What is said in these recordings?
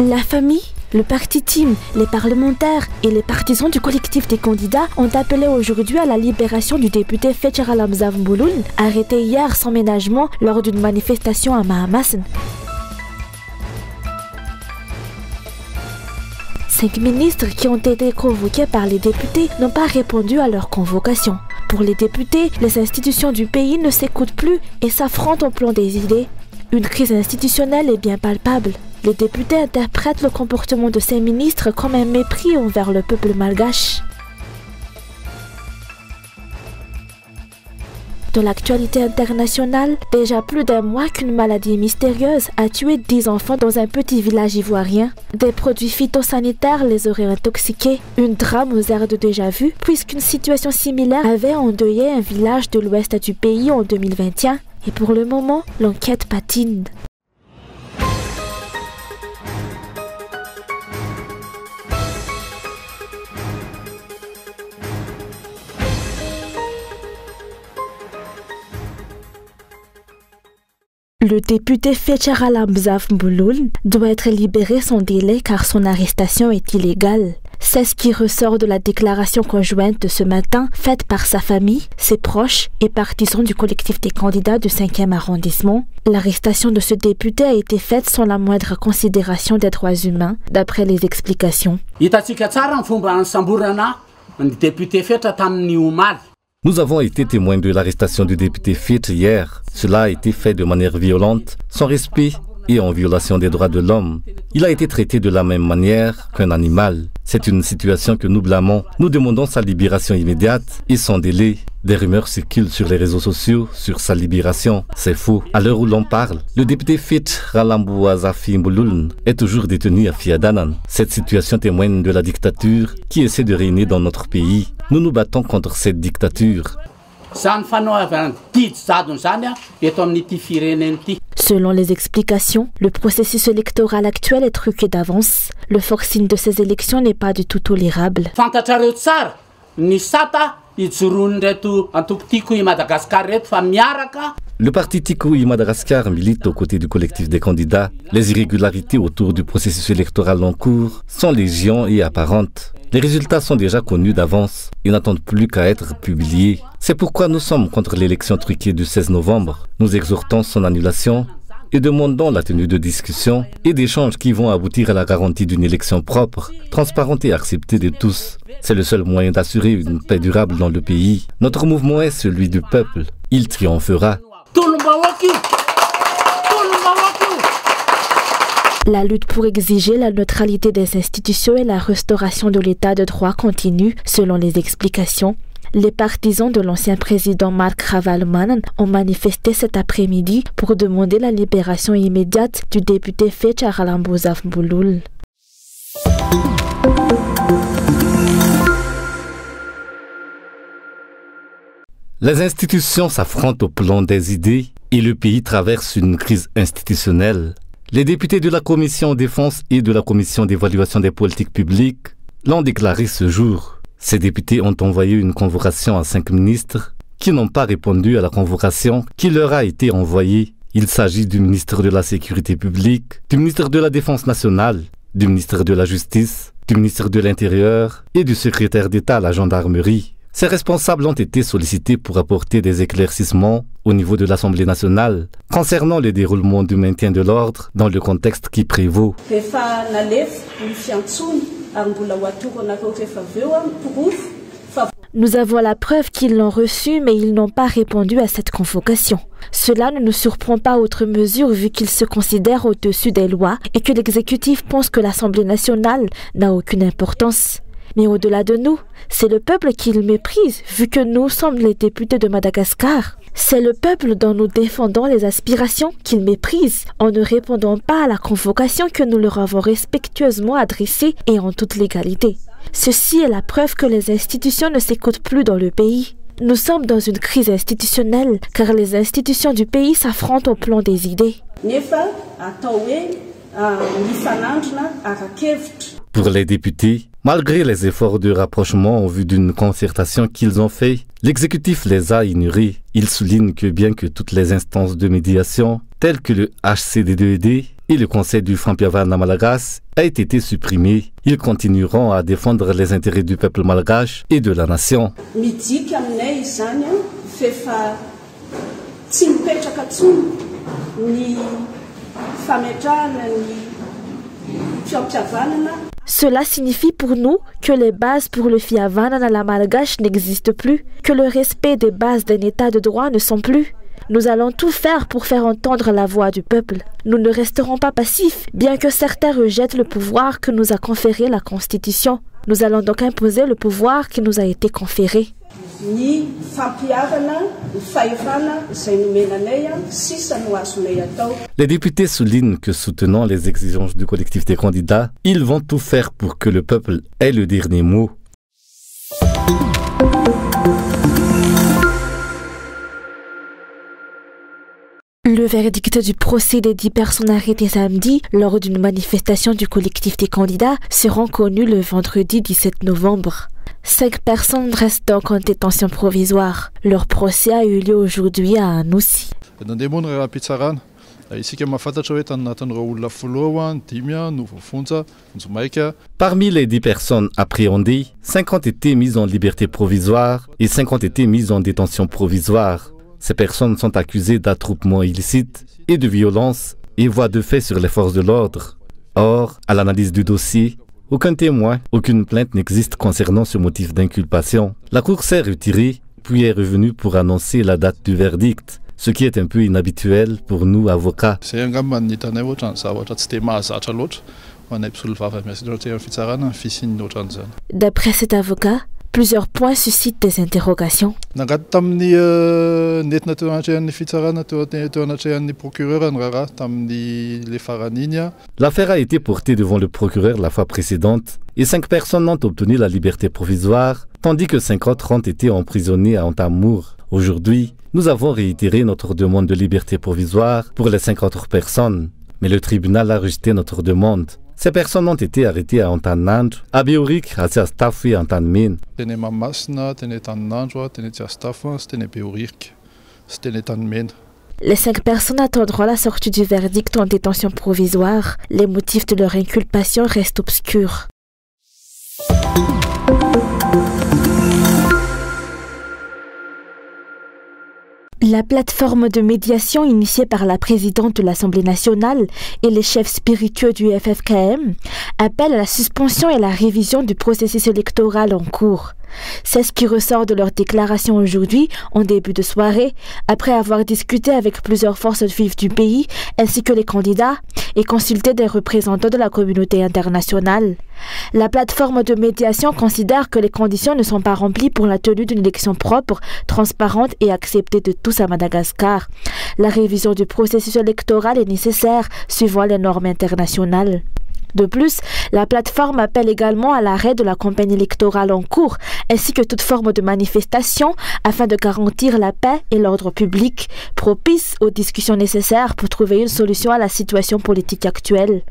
La famille, le parti Team, les parlementaires et les partisans du collectif des candidats ont appelé aujourd'hui à la libération du député Fetchar Al-Hamza Mbouloul, arrêté hier sans ménagement lors d'une manifestation à Mahamassen. 5 ministres qui ont été convoqués par les députés n'ont pas répondu à leur convocation. Pour les députés, les institutions du pays ne s'écoutent plus et s'affrontent au plan des idées. Une crise institutionnelle est bien palpable. Les députés interprètent le comportement de ces ministres comme un mépris envers le peuple malgache. Dans l'actualité internationale, déjà plus d'un mois qu'une maladie mystérieuse a tué 10 enfants dans un petit village ivoirien. Des produits phytosanitaires les auraient intoxiqués. Une drame aux airs de déjà-vu, puisqu'une situation similaire avait endeuillé un village de l'ouest du pays en 2021. Et pour le moment, l'enquête patine. Le député Fetchar Al-Hamza Mbouloul doit être libéré sans délai car son arrestation est illégale. C'est ce qui ressort de la déclaration conjointe de ce matin faite par sa famille, ses proches et partisans du collectif des candidats du 5e arrondissement. L'arrestation de ce député a été faite sans la moindre considération des droits humains, d'après les explications. Nous avons été témoins de l'arrestation du député Fetch hier. Cela a été fait de manière violente, sans respect et en violation des droits de l'homme. Il a été traité de la même manière qu'un animal. C'est une situation que nous blâmons. Nous demandons sa libération immédiate et sans délai. Des rumeurs circulent sur les réseaux sociaux sur sa libération. C'est faux. À l'heure où l'on parle, le député Fetchar Al-Hamza Mbouloul est toujours détenu à Fiadanan. Cette situation témoigne de la dictature qui essaie de régner dans notre pays. Nous nous battons contre cette dictature. Selon les explications, le processus électoral actuel est truqué d'avance. Le forcing de ces élections n'est pas du tout tolérable. Le parti Tikoui Madagascar milite aux côtés du collectif des candidats. Les irrégularités autour du processus électoral en cours sont légion et apparentes. Les résultats sont déjà connus d'avance et n'attendent plus qu'à être publiés. C'est pourquoi nous sommes contre l'élection truquée du 16 novembre. Nous exhortons son annulation et demandons la tenue de discussions et d'échanges qui vont aboutir à la garantie d'une élection propre, transparente et acceptée de tous. C'est le seul moyen d'assurer une paix durable dans le pays. Notre mouvement est celui du peuple. Il triomphera. La lutte pour exiger la neutralité des institutions et la restauration de l'état de droit continue, selon les explications. Les partisans de l'ancien président Marc Ravalomanana ont manifesté cet après-midi pour demander la libération immédiate du député Fetchar Al-Hamza Mbouloul. Les institutions s'affrontent au plan des idées et le pays traverse une crise institutionnelle. Les députés de la Commission défense et de la Commission d'évaluation des politiques publiques l'ont déclaré ce jour. Ces députés ont envoyé une convocation à 5 ministres qui n'ont pas répondu à la convocation qui leur a été envoyée. Il s'agit du ministre de la Sécurité publique, du ministre de la Défense nationale, du ministre de la Justice, du ministre de l'Intérieur et du secrétaire d'État à la gendarmerie. Ces responsables ont été sollicités pour apporter des éclaircissements au niveau de l'Assemblée nationale concernant le déroulement du maintien de l'ordre dans le contexte qui prévaut. Nous avons la preuve qu'ils l'ont reçu, mais ils n'ont pas répondu à cette convocation. Cela ne nous surprend pas outre mesure vu qu'ils se considèrent au-dessus des lois et que l'exécutif pense que l'Assemblée nationale n'a aucune importance. Mais au-delà de nous, c'est le peuple qu'ils méprisent, vu que nous sommes les députés de Madagascar. C'est le peuple dont nous défendons les aspirations qu'ils méprisent en ne répondant pas à la convocation que nous leur avons respectueusement adressée et en toute légalité. Ceci est la preuve que les institutions ne s'écoutent plus dans le pays. Nous sommes dans une crise institutionnelle car les institutions du pays s'affrontent au plan des idées. Pour les députés, malgré les efforts de rapprochement en vue d'une concertation qu'ils ont fait, l'exécutif les a ignorés. Il souligne que bien que toutes les instances de médiation, telles que le HCD2ED et le Conseil du Fampiavana Malagas a été supprimé. Ils continueront à défendre les intérêts du peuple malgache et de la nation. Cela signifie pour nous que les bases pour le Fiavanana la malgache n'existent plus, que le respect des bases d'un état de droit ne sont plus. Nous allons tout faire pour faire entendre la voix du peuple. Nous ne resterons pas passifs, bien que certains rejettent le pouvoir que nous a conféré la Constitution. Nous allons donc imposer le pouvoir qui nous a été conféré. Les députés soulignent que soutenant les exigences du collectif des candidats, ils vont tout faire pour que le peuple ait le dernier mot. Le verdict du procès des 10 personnes arrêtées samedi lors d'une manifestation du collectif des candidats sera connu le vendredi 17 novembre. 5 personnes restent donc en détention provisoire. Leur procès a eu lieu aujourd'hui à Anoussi. Parmi les 10 personnes appréhendées, 5 ont été mises en liberté provisoire et 5 ont été mises en détention provisoire. Ces personnes sont accusées d'attroupement illicite et de violence et voient de fait sur les forces de l'ordre. Or, à l'analyse du dossier, aucun témoin, aucune plainte n'existe concernant ce motif d'inculpation. La Cour s'est retirée, puis est revenue pour annoncer la date du verdict, ce qui est un peu inhabituel pour nous, avocats. D'après cet avocat, plusieurs points suscitent des interrogations. L'affaire a été portée devant le procureur la fois précédente et 5 personnes ont obtenu la liberté provisoire, tandis que 5 autres ont été emprisonnés à Antamour. Aujourd'hui, nous avons réitéré notre demande de liberté provisoire pour les 5 autres personnes, mais le tribunal a rejeté notre demande. Ces personnes ont été arrêtées à Antanand, à Beorik, à Tiastaff et à Antanmin. Les 5 personnes attendront la sortie du verdict en détention provisoire. Les motifs de leur inculpation restent obscurs. La plateforme de médiation initiée par la présidente de l'Assemblée nationale et les chefs spiritueux du FFKM appelle à la suspension et la révision du processus électoral en cours. C'est ce qui ressort de leur déclaration aujourd'hui, en début de soirée, après avoir discuté avec plusieurs forces vives du pays, ainsi que les candidats, et consulté des représentants de la communauté internationale. La plateforme de médiation considère que les conditions ne sont pas remplies pour la tenue d'une élection propre, transparente et acceptée de tous à Madagascar. La révision du processus électoral est nécessaire, suivant les normes internationales. De plus, la plateforme appelle également à l'arrêt de la campagne électorale en cours, ainsi que toute forme de manifestation afin de garantir la paix et l'ordre public, propice aux discussions nécessaires pour trouver une solution à la situation politique actuelle.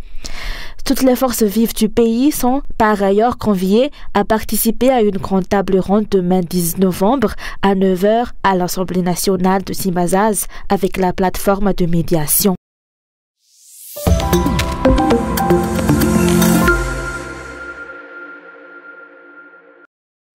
Toutes les forces vives du pays sont par ailleurs conviées à participer à une grande table ronde demain 10 novembre à 9 h à l'Assemblée nationale de Simazaz avec la plateforme de médiation.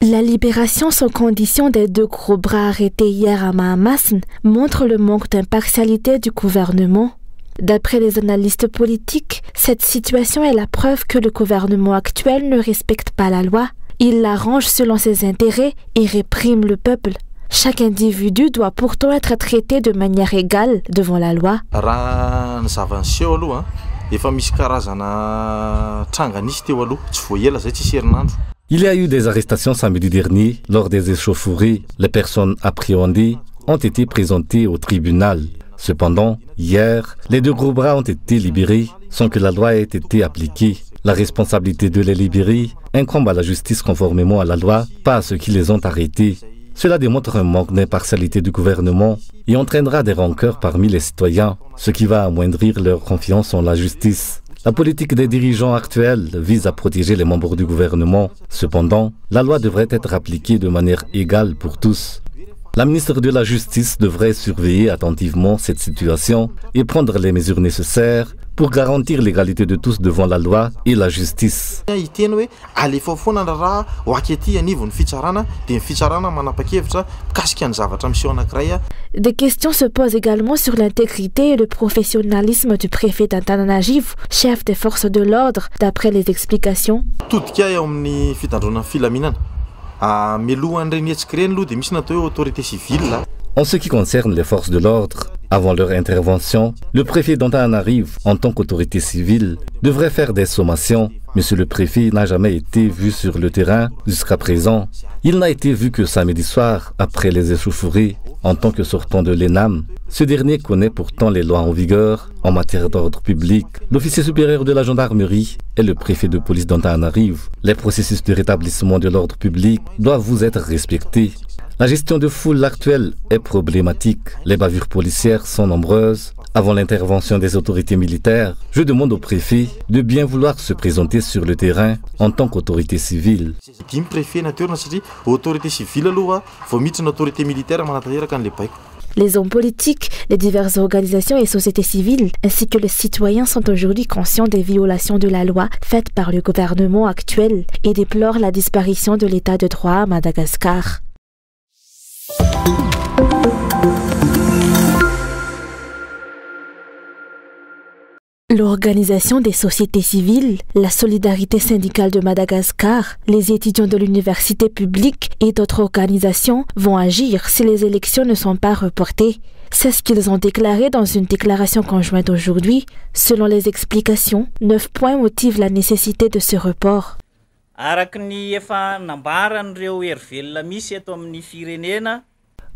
La libération sans condition des 2 gros bras arrêtés hier à Mahamasn montre le manque d'impartialité du gouvernement. D'après les analystes politiques, cette situation est la preuve que le gouvernement actuel ne respecte pas la loi. Il l'arrange selon ses intérêts et réprime le peuple. Chaque individu doit pourtant être traité de manière égale devant la loi. Il y a eu des arrestations samedi dernier lors des échauffourées. Les personnes appréhendées ont été présentées au tribunal. Cependant, hier, les 2 gros bras ont été libérés sans que la loi ait été appliquée. La responsabilité de les libérer incombe à la justice conformément à la loi, pas à ceux qui les ont arrêtés. Cela démontre un manque d'impartialité du gouvernement et entraînera des rancœurs parmi les citoyens, ce qui va amoindrir leur confiance en la justice. La politique des dirigeants actuels vise à protéger les membres du gouvernement. Cependant, la loi devrait être appliquée de manière égale pour tous. La ministre de la Justice devrait surveiller attentivement cette situation et prendre les mesures nécessaires pour garantir l'égalité de tous devant la loi et la justice. Des questions se posent également sur l'intégrité et le professionnalisme du préfet d'Antananarivo, chef des forces de l'ordre, d'après les explications. En ce qui concerne les forces de l'ordre, avant leur intervention, le préfet d'Antananarivo, en tant qu'autorité civile, devrait faire des sommations. Monsieur le préfet n'a jamais été vu sur le terrain jusqu'à présent. Il n'a été vu que samedi soir, après les échauffourées, en tant que sortant de l'ENAM. Ce dernier connaît pourtant les lois en vigueur en matière d'ordre public. L'officier supérieur de la gendarmerie et le préfet de police d'Antananarivo. Les processus de rétablissement de l'ordre public doivent vous être respectés. La gestion de foule actuelle est problématique. Les bavures policières sont nombreuses. Avant l'intervention des autorités militaires, je demande au préfet de bien vouloir se présenter sur le terrain en tant qu'autorité civile. Les hommes politiques, les diverses organisations et sociétés civiles, ainsi que les citoyens sont aujourd'hui conscients des violations de la loi faites par le gouvernement actuel et déplorent la disparition de l'état de droit à Madagascar. L'Organisation des sociétés civiles, la Solidarité syndicale de Madagascar, les étudiants de l'université publique et d'autres organisations vont agir si les élections ne sont pas reportées. C'est ce qu'ils ont déclaré dans une déclaration conjointe aujourd'hui. Selon les explications, 9 points motivent la nécessité de ce report.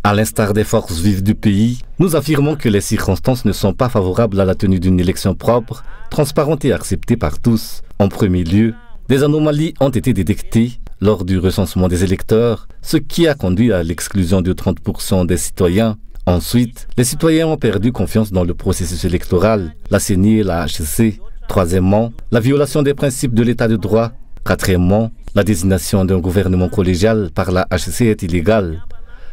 À l'instar des forces vives du pays, nous affirmons que les circonstances ne sont pas favorables à la tenue d'une élection propre, transparente et acceptée par tous. En premier lieu, des anomalies ont été détectées lors du recensement des électeurs, ce qui a conduit à l'exclusion de 30% des citoyens. Ensuite, les citoyens ont perdu confiance dans le processus électoral, la CENI et la HCC. Troisièmement, la violation des principes de l'état de droit. Quatrièmement, la désignation d'un gouvernement collégial par la HCC est illégale.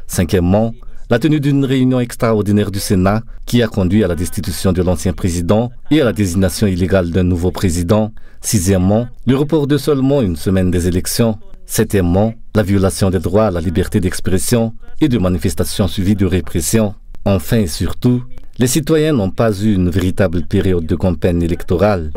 Cinquièmement, la tenue d'une réunion extraordinaire du Sénat qui a conduit à la destitution de l'ancien président et à la désignation illégale d'un nouveau président. Sixièmement, le report de seulement une semaine des élections. Septièmement, la violation des droits à la liberté d'expression et de manifestation suivie de répression. Enfin et surtout, les citoyens n'ont pas eu une véritable période de campagne électorale.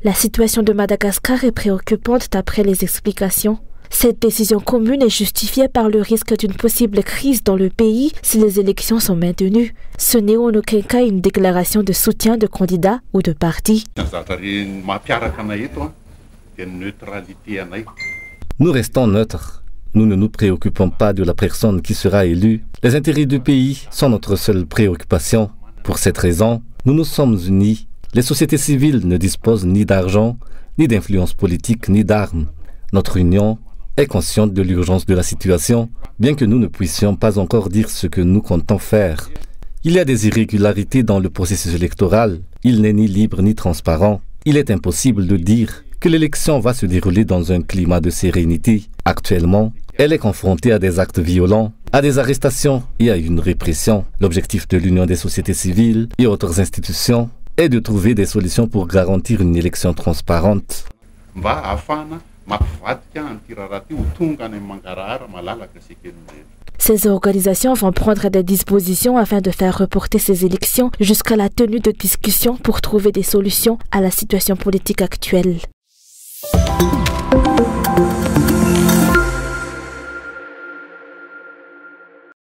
La situation de Madagascar est préoccupante d'après les explications. Cette décision commune est justifiée par le risque d'une possible crise dans le pays si les élections sont maintenues. Ce n'est en aucun cas une déclaration de soutien de candidats ou de partis. Nous restons neutres. Nous ne nous préoccupons pas de la personne qui sera élue. Les intérêts du pays sont notre seule préoccupation. Pour cette raison, nous nous sommes unis. Les sociétés civiles ne disposent ni d'argent, ni d'influence politique, ni d'armes. Notre union est consciente de l'urgence de la situation, bien que nous ne puissions pas encore dire ce que nous comptons faire. Il y a des irrégularités dans le processus électoral. Il n'est ni libre ni transparent. Il est impossible de dire que l'élection va se dérouler dans un climat de sérénité. Actuellement, elle est confrontée à des actes violents, à des arrestations et à une répression. L'objectif de l'Union des sociétés civiles et autres institutions est de trouver des solutions pour garantir une élection transparente. Ces organisations vont prendre des dispositions afin de faire reporter ces élections jusqu'à la tenue de discussions pour trouver des solutions à la situation politique actuelle.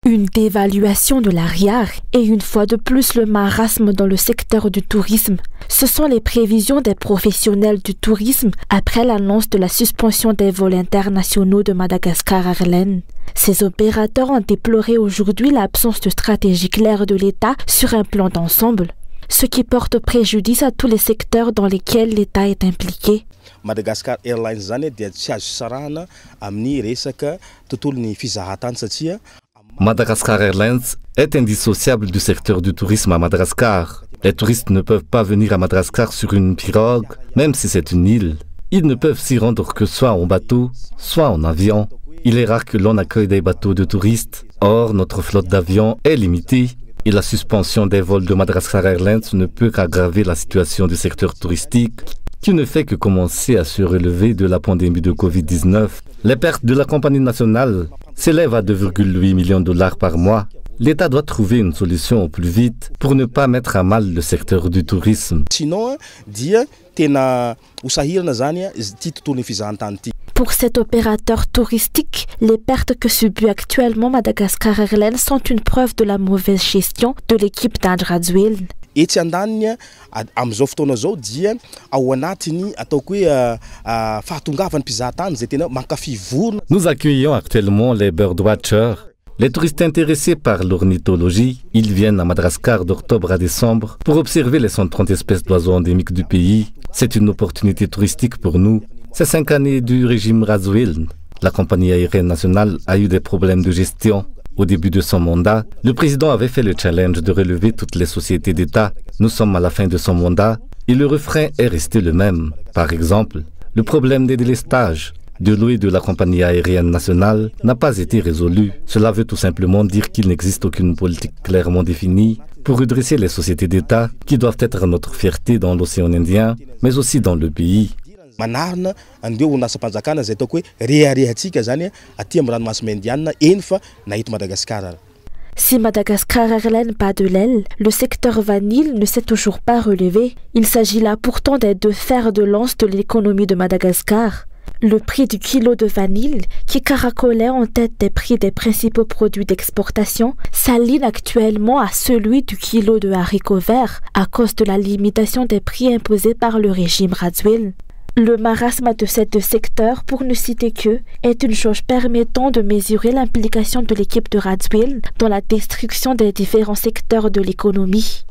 Une dévaluation de la riare et une fois de plus le marasme dans le secteur du tourisme. Ce sont les prévisions des professionnels du tourisme après l'annonce de la suspension des vols internationaux de Madagascar-Airlines. Ces opérateurs ont déploré aujourd'hui l'absence de stratégie claire de l'État sur un plan d'ensemble, ce qui porte préjudice à tous les secteurs dans lesquels l'État est impliqué. Madagascar Airlines Madagascar Airlines est indissociable du secteur du tourisme à Madagascar. Les touristes ne peuvent pas venir à Madagascar sur une pirogue, même si c'est une île. Ils ne peuvent s'y rendre que soit en bateau, soit en avion. Il est rare que l'on accueille des bateaux de touristes. Or, notre flotte d'avions est limitée et la suspension des vols de Madagascar Airlines ne peut qu'aggraver la situation du secteur touristique qui ne fait que commencer à se relever de la pandémie de Covid-19. Les pertes de la compagnie nationale s'élèvent à 2,8 millions de dollars par mois. L'État doit trouver une solution au plus vite pour ne pas mettre à mal le secteur du tourisme. Pour cet opérateur touristique, les pertes que subit actuellement Madagascar Airlines sont une preuve de la mauvaise gestion de l'équipe d'Andry Rajoelina. Nous accueillons actuellement les birdwatchers. Les touristes intéressés par l'ornithologie, ils viennent à Madagascar d'octobre à décembre pour observer les 130 espèces d'oiseaux endémiques du pays. C'est une opportunité touristique pour nous. Ces 5 années du régime Rajoelina, la compagnie aérienne nationale a eu des problèmes de gestion. Au début de son mandat, le président avait fait le challenge de relever toutes les sociétés d'État. Nous sommes à la fin de son mandat et le refrain est resté le même. Par exemple, le problème des délestages de l'eau et de la compagnie aérienne nationale n'a pas été résolu. Cela veut tout simplement dire qu'il n'existe aucune politique clairement définie pour redresser les sociétés d'État qui doivent être notre fierté dans l'océan Indien, mais aussi dans le pays. Si Madagascar Airlines bat de l'aile, le secteur vanille ne s'est toujours pas relevé. Il s'agit là pourtant des deux fers de lance de l'économie de Madagascar. Le prix du kilo de vanille, qui caracolait en tête des prix des principaux produits d'exportation, s'aligne actuellement à celui du kilo de haricots verts à cause de la limitation des prix imposés par le régime Rajoelina. Le marasme de ces deux secteurs, pour ne citer qu'eux, est une jauge permettant de mesurer l'implication de l'équipe de Rajoelina dans la destruction des différents secteurs de l'économie.